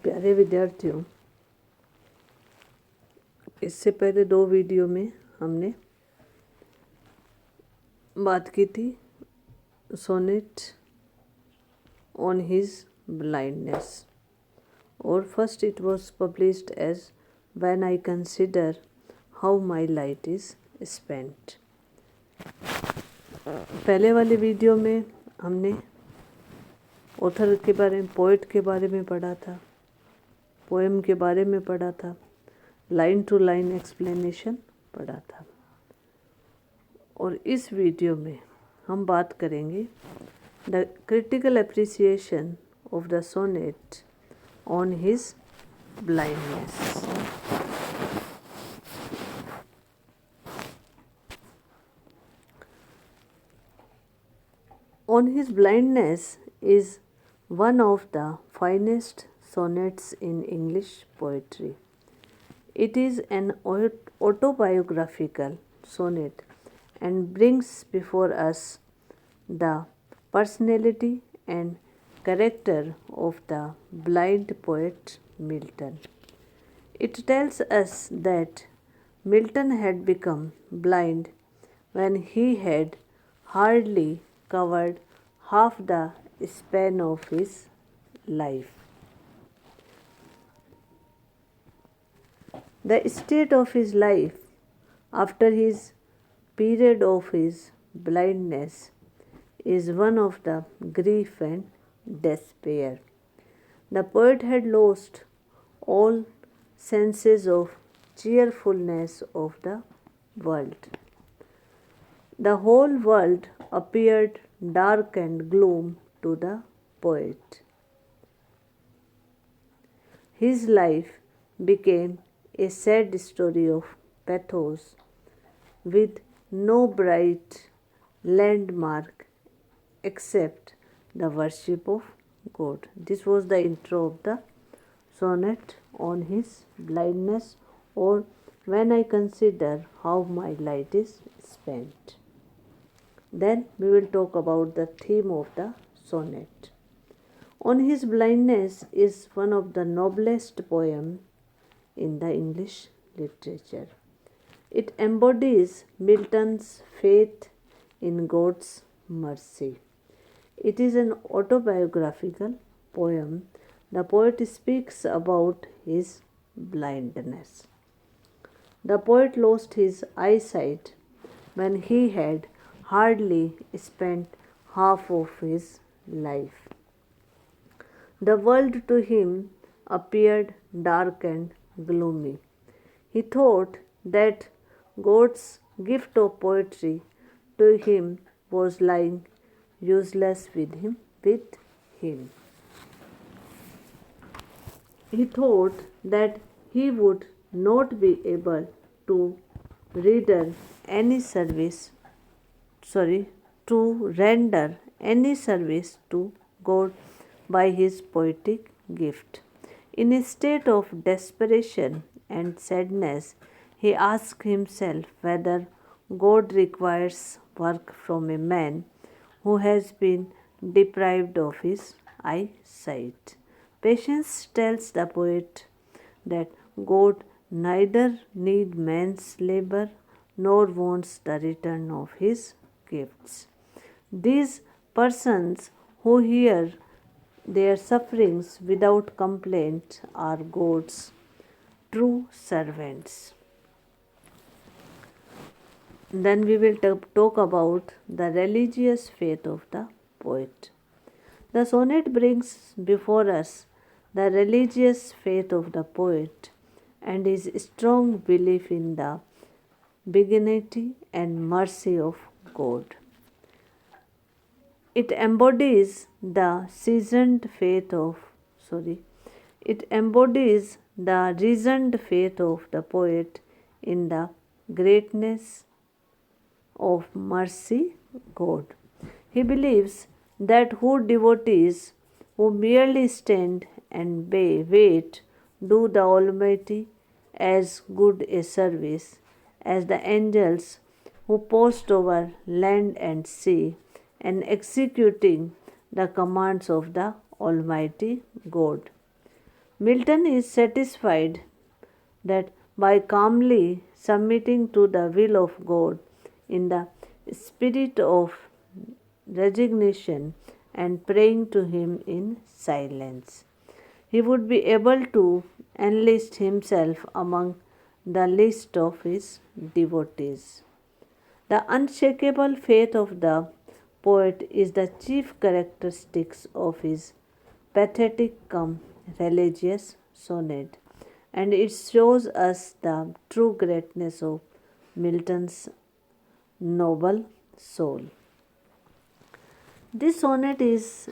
प्यारे विद्यार्थियों, इससे पहले 2 वीडियो में हमने बात की थी सोनेट ऑन हिज ब्लाइंडनेस, और first it was published as when I consider how my light is spent. पहले वाले वीडियो में हमने ऑथर के बारे में, पोएट के बारे में पढ़ा था, पोएम के बारे में पढ़ा था, लाइन टू लाइन एक्सप्लेनेशन पढ़ा था। और इस वीडियो में हम बात करेंगे the critical appreciation of the sonnet on his blindness. On His Blindness is one of the finest sonnets in English poetry. It is an autobiographical sonnet and brings before us the personality and character of the blind poet Milton. It tells us that Milton had become blind when he had hardly covered half the span of his life. The state of his life after his period of his blindness is one of the grief and despair. The poet had lost all senses of cheerfulness of the world. The whole world appeared dark and gloom to the poet. His life became a sad story of pathos with no bright landmark except the worship of God. This was the intro of the sonnet on his blindness, or when I consider how my light is spent. Then we will talk about the theme of the sonnet. On His Blindness is one of the noblest poems in the English literature. It embodies Milton's faith in God's mercy. It is an autobiographical poem. The poet speaks about his blindness. The poet lost his eyesight when he had hardly spent half of his life. The world to him appeared dark and gloomy. He thought that God's gift of poetry to him was lying useless with him. He thought that he would not be able to render any service to God by his poetic gift. In a state of desperation and sadness, he asked himself whether God requires work from a man who has been deprived of his eyesight. Patience tells the poet that God neither needs man's labor nor wants the return of his gifts. These persons who hear their sufferings without complaint are God's true servants. Then we will talk about the religious faith of the poet. The sonnet brings before us the religious faith of the poet and his strong belief in the benignity and mercy of God. It embodies the reasoned faith of the poet in the greatness of mercy God. He believes that devotees who merely stand and wait do the Almighty as good a service as the angels who post over land and sea and executing the commands of the Almighty God. Milton is satisfied that by calmly submitting to the will of God in the spirit of resignation and praying to Him in silence, he would be able to enlist himself among the list of his devotees. The unshakable faith of the poet is the chief characteristics of his pathetic come religious sonnet, and it shows us the true greatness of Milton's noble soul. This sonnet is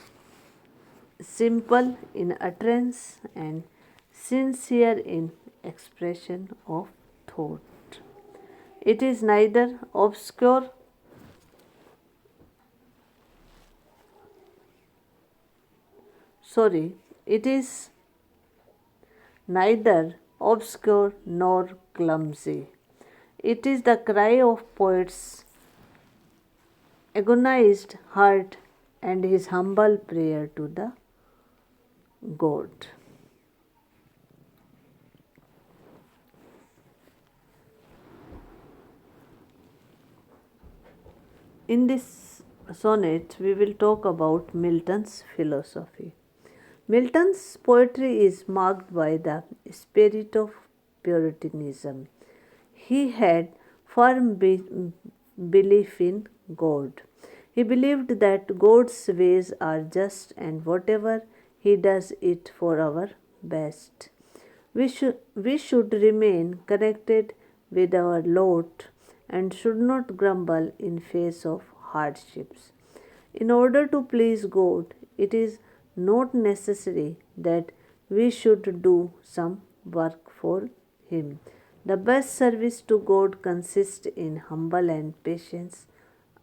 simple in utterance and sincere in expression of thought. It is neither obscure sorry, it is neither obscure nor clumsy. It is the cry of poet's agonized heart and his humble prayer to the God. In this sonnet, we will talk about Milton's philosophy. Milton's poetry is marked by the spirit of Puritanism. He had firm belief in God. He believed that God's ways are just and whatever He does it for our best. We should remain connected with our Lord and should not grumble in face of hardships. In order to please God, it is not necessary that we should do some work for Him. The best service to God consists in humble and patient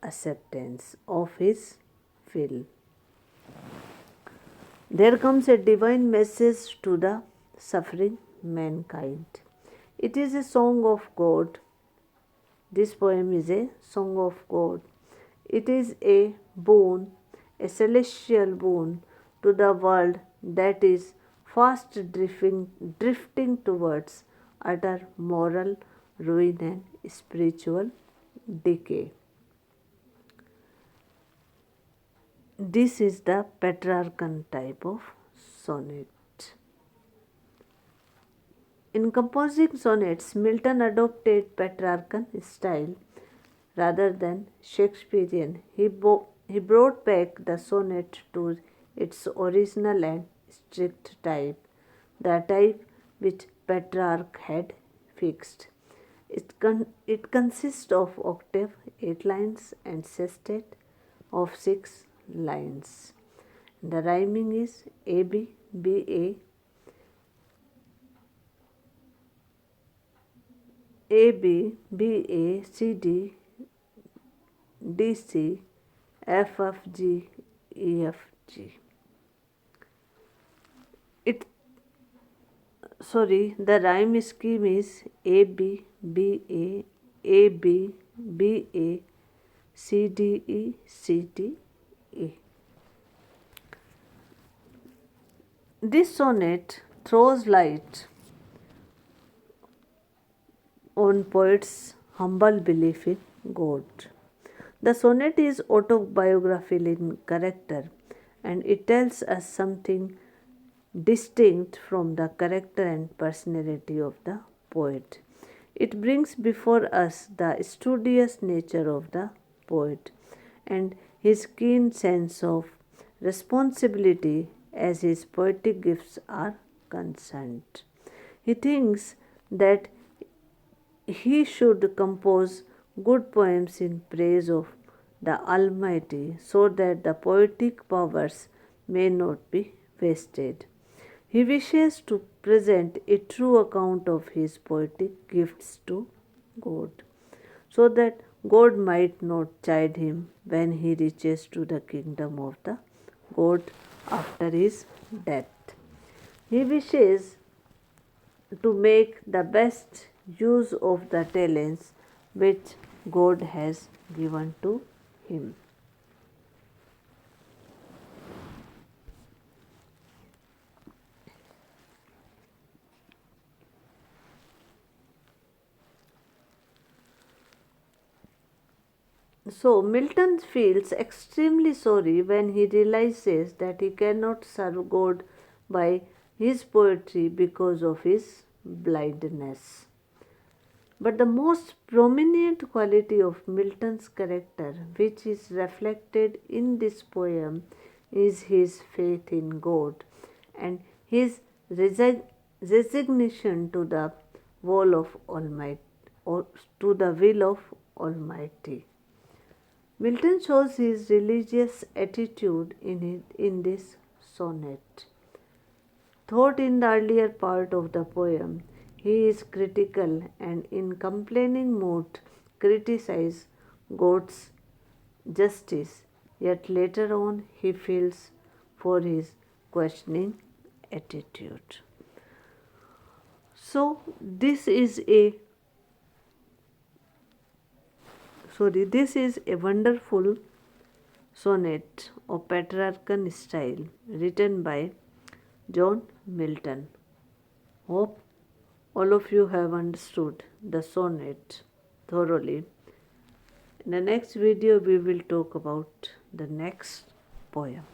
acceptance of His will. There comes a divine message to the suffering mankind. It is a song of God. This poem is a song of God. It is a boon, a celestial boon to the world that is fast drifting towards utter moral ruin and spiritual decay. This is the Petrarchan type of sonnet. In composing sonnets, Milton adopted Petrarchan style rather than Shakespearean. He brought back the sonnet to its original and strict type, the type which Petrarch had fixed. It consists of octave, 8 lines, and sestet of 6 lines. The rhyming is AB, BA, AB, BA, CD, DC, FFG, EFG. The rhyme scheme is AB, BA, AB, BA, CDE, CDE. This sonnet throws light on poet's humble belief in God. The sonnet is autobiographical in character and it tells us something distinct from the character and personality of the poet. It brings before us the studious nature of the poet and his keen sense of responsibility as his poetic gifts are concerned. He thinks that he should compose good poems in praise of the Almighty so that the poetic powers may not be wasted. He wishes to present a true account of his poetic gifts to God, so that God might not chide him when he reaches to the kingdom of the God after his death. He wishes to make the best use of the talents which God has given to him. So Milton feels extremely sorry when he realizes that he cannot serve God by his poetry because of his blindness. But the most prominent quality of Milton's character, which is reflected in this poem, is his faith in God and his resignation to the will of Almighty, or to the will of Almighty. Milton shows his religious attitude in this sonnet. Thought in the earlier part of the poem, he is critical and in complaining mood criticizes God's justice, yet later on he feels for his questioning attitude. So this is a wonderful sonnet of Petrarchan style written by John Milton. Hope all of you have understood the sonnet thoroughly. In the next video, we will talk about the next poem.